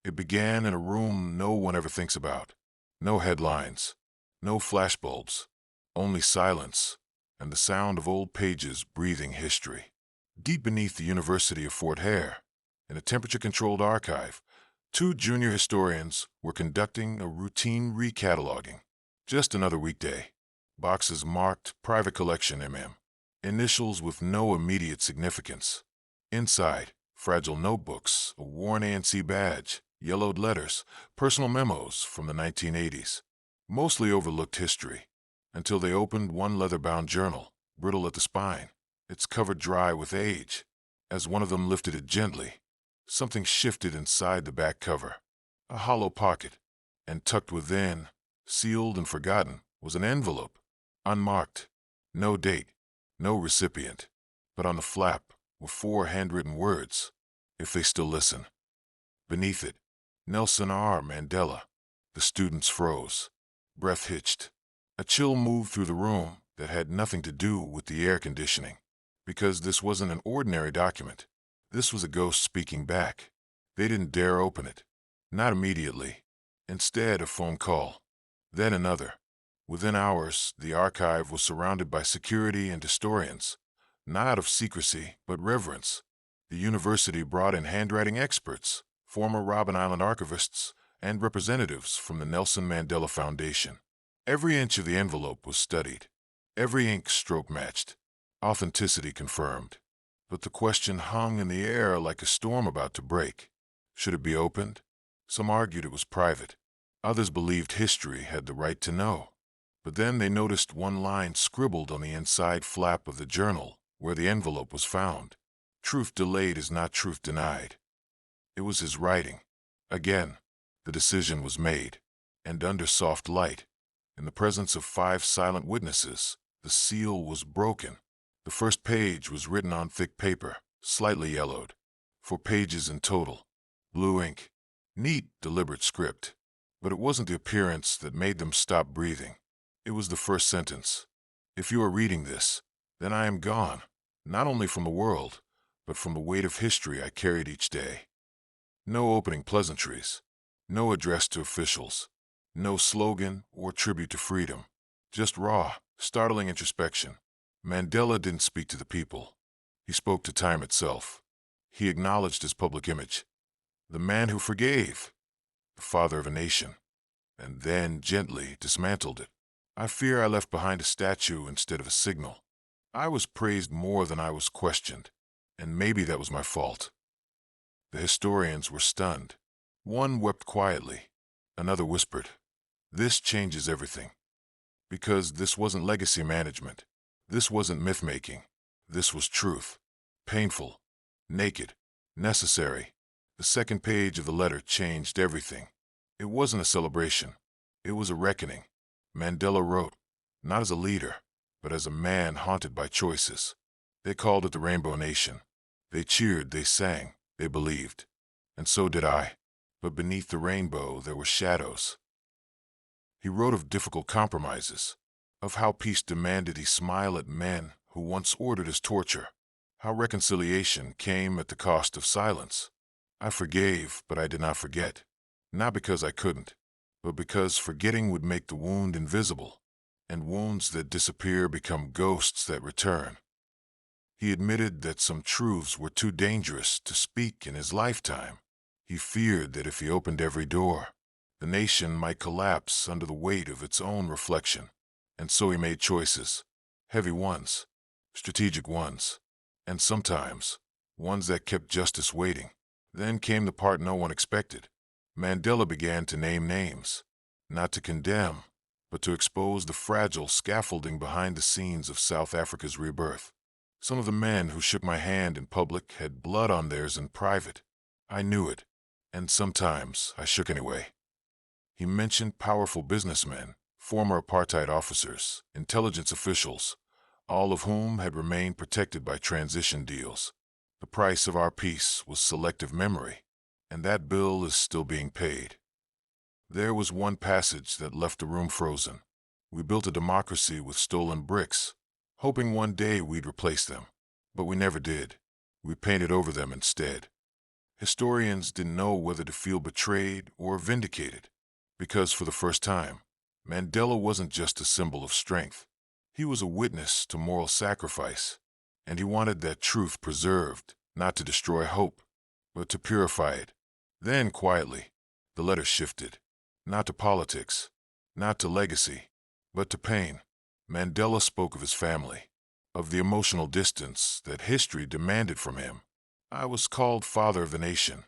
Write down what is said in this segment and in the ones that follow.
It began in a room no one ever thinks about. No headlines, no flashbulbs, only silence and the sound of old pages breathing history. Deep beneath the University of Fort Hare, in a temperature-controlled archive, two junior historians were conducting a routine recataloguing. Just another weekday. Boxes marked Private Collection MM. Initials with no immediate significance. Inside, fragile notebooks, a worn ANC badge, yellowed letters, personal memos from the 1980s. Mostly overlooked history, until they opened one leather-bound journal, brittle at the spine, its cover dry with age. As one of them lifted it gently, something shifted inside the back cover. A hollow pocket, and tucked within, sealed and forgotten, was an envelope, unmarked. No date, no recipient, but on the flap were 4 handwritten words, "If they still listen." Beneath it, Nelson R. Mandela. The students froze. Breath hitched. A chill moved through the room that had nothing to do with the air conditioning, because this wasn't an ordinary document. This was a ghost speaking back. They didn't dare open it. Not immediately. Instead, a phone call. Then another. Within hours, the archive was surrounded by security and historians, not out of secrecy, but reverence. The university brought in handwriting experts, former Robben Island archivists, and representatives from the Nelson Mandela Foundation. Every inch of the envelope was studied. Every ink stroke matched. Authenticity confirmed. But the question hung in the air like a storm about to break. Should it be opened? Some argued it was private. Others believed history had the right to know. But then they noticed one line scribbled on the inside flap of the journal where the envelope was found. Truth delayed is not truth denied. It was his writing. Again, the decision was made. And under soft light, in the presence of 5 silent witnesses, the seal was broken. The first page was written on thick paper, slightly yellowed. 4 pages in total. Blue ink. Neat, deliberate script. But it wasn't the appearance that made them stop breathing. It was the first sentence. If you are reading this, then I am gone, not only from the world, but from the weight of history I carried each day. No opening pleasantries. No address to officials. No slogan or tribute to freedom. Just raw, startling introspection. Mandela didn't speak to the people. He spoke to time itself. He acknowledged his public image. The man who forgave. The father of a nation. And then gently dismantled it. I fear I left behind a statue instead of a signal. I was praised more than I was questioned, and maybe that was my fault. The historians were stunned. One wept quietly. Another whispered, "This changes everything." Because this wasn't legacy management. This wasn't myth-making. This was truth. Painful. Naked. Necessary. The second page of the letter changed everything. It wasn't a celebration. It was a reckoning. Mandela wrote, not as a leader, but as a man haunted by choices. They called it the Rainbow Nation. They cheered, they sang, they believed. And so did I. But beneath the rainbow there were shadows. He wrote of difficult compromises, of how peace demanded he smile at men who once ordered his torture, how reconciliation came at the cost of silence. I forgave, but I did not forget. Not because I couldn't, but because forgetting would make the wound invisible, and wounds that disappear become ghosts that return. He admitted that some truths were too dangerous to speak in his lifetime. He feared that if he opened every door, the nation might collapse under the weight of its own reflection. And so he made choices, heavy ones, strategic ones, and sometimes ones that kept justice waiting. Then came the part no one expected. Mandela began to name names, not to condemn, but to expose the fragile scaffolding behind the scenes of South Africa's rebirth. Some of the men who shook my hand in public had blood on theirs in private. I knew it, and sometimes I shook anyway. He mentioned powerful businessmen, former apartheid officers, intelligence officials, all of whom had remained protected by transition deals. The price of our peace was selective memory, and that bill is still being paid. There was one passage that left the room frozen. We built a democracy with stolen bricks, hoping one day we'd replace them. But we never did. We painted over them instead. Historians didn't know whether to feel betrayed or vindicated, because for the first time, Mandela wasn't just a symbol of strength. He was a witness to moral sacrifice, and he wanted that truth preserved, not to destroy hope, but to purify it. Then, quietly, the letter shifted, not to politics, not to legacy, but to pain. Mandela spoke of his family, of the emotional distance that history demanded from him. I was called father of the nation,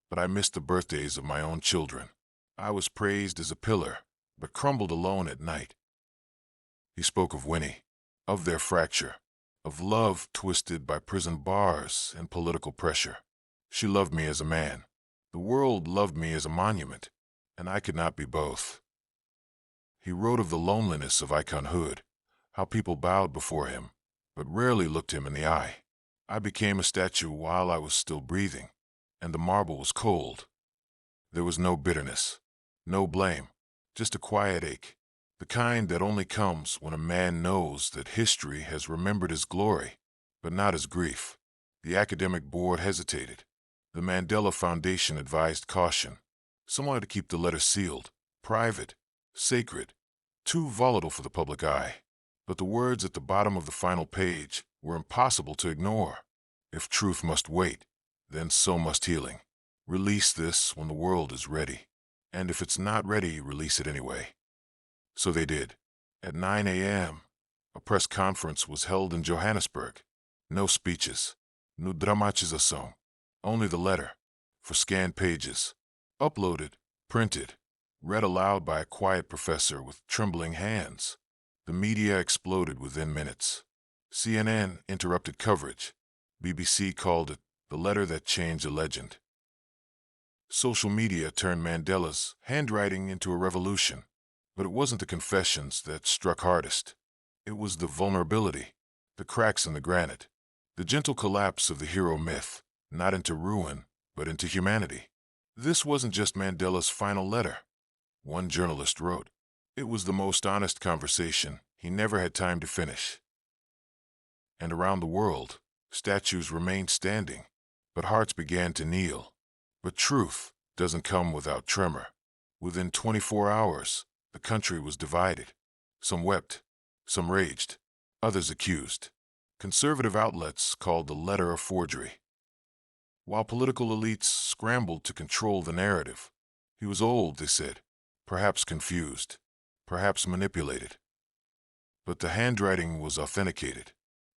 but I missed the birthdays of my own children. I was praised as a pillar, but crumbled alone at night. He spoke of Winnie, of their fracture, of love twisted by prison bars and political pressure. She loved me as a man. The world loved me as a monument, and I could not be both. He wrote of the loneliness of iconhood, how people bowed before him, but rarely looked him in the eye. I became a statue while I was still breathing, and the marble was cold. There was no bitterness, no blame, just a quiet ache, the kind that only comes when a man knows that history has remembered his glory, but not his grief. The academic board hesitated. The Mandela Foundation advised caution. Some wanted to keep the letter sealed, private, sacred, too volatile for the public eye. But the words at the bottom of the final page were impossible to ignore. If truth must wait, then so must healing. Release this when the world is ready. And if it's not ready, release it anyway. So they did. At 9 a.m., a press conference was held in Johannesburg. No speeches, no dramatização, only the letter, for scanned pages, uploaded, printed, read aloud by a quiet professor with trembling hands. The media exploded within minutes. CNN interrupted coverage. BBC called it the letter that changed a legend. Social media turned Mandela's handwriting into a revolution. But it wasn't the confessions that struck hardest. It was the vulnerability, the cracks in the granite, the gentle collapse of the hero myth, not into ruin, but into humanity. This wasn't just Mandela's final letter. One journalist wrote, "It was the most honest conversation he never had time to finish." And around the world, statues remained standing, but hearts began to kneel. But truth doesn't come without tremor. Within 24 hours, the country was divided. Some wept, some raged, others accused. Conservative outlets called the letter a forgery, while political elites scrambled to control the narrative. He was old, they said, perhaps confused, perhaps manipulated. But the handwriting was authenticated.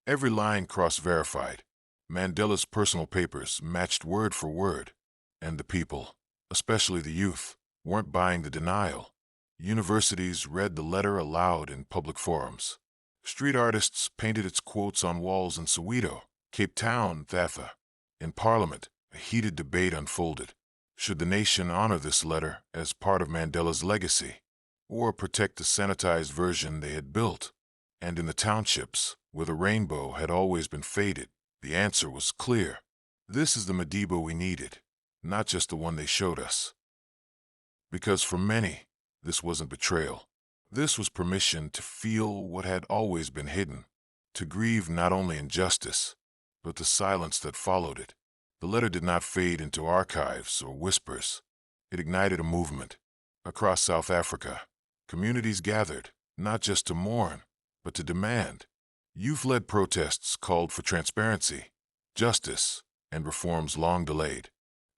Every line cross-verified. Mandela's personal papers matched word for word, and the people, especially the youth, weren't buying the denial. Universities read the letter aloud in public forums. Street artists painted its quotes on walls in Soweto, Cape Town, Thatha. In Parliament, a heated debate unfolded. Should the nation honor this letter as part of Mandela's legacy, or protect the sanitized version they had built? And in the townships, where the rainbow had always been faded, the answer was clear. This is the Madiba we needed, not just the one they showed us. Because for many, this wasn't betrayal. This was permission to feel what had always been hidden, to grieve not only injustice, but the silence that followed it. The letter did not fade into archives or whispers. It ignited a movement. Across South Africa, communities gathered, not just to mourn, but to demand. Youth-led protests called for transparency, justice, and reforms long delayed.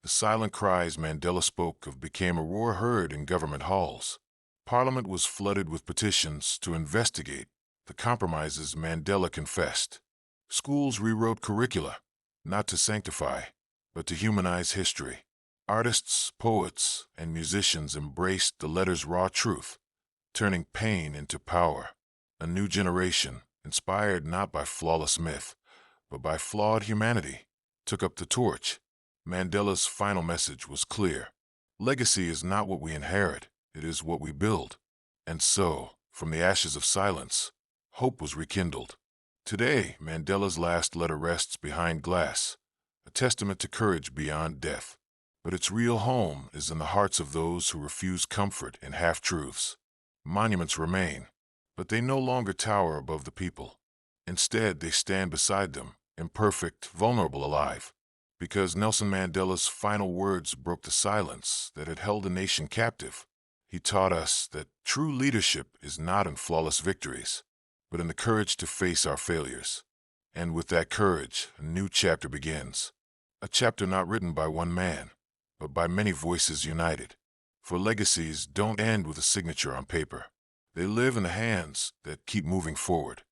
The silent cries Mandela spoke of became a roar heard in government halls. Parliament was flooded with petitions to investigate the compromises Mandela confessed. Schools rewrote curricula, not to sanctify, but to humanize history. Artists, poets, and musicians embraced the letter's raw truth, turning pain into power. A new generation, inspired not by flawless myth, but by flawed humanity, took up the torch. Mandela's final message was clear. Legacy is not what we inherit, it is what we build. And so, from the ashes of silence, hope was rekindled. Today, Mandela's last letter rests behind glass, a testament to courage beyond death. But its real home is in the hearts of those who refuse comfort in half-truths. Monuments remain, but they no longer tower above the people. Instead, they stand beside them, imperfect, vulnerable, alive. Because Nelson Mandela's final words broke the silence that had held a nation captive. He taught us that true leadership is not in flawless victories, but in the courage to face our failures. And with that courage, a new chapter begins. A chapter not written by one man, but by many voices united. For legacies don't end with a signature on paper. They live in the hands that keep moving forward.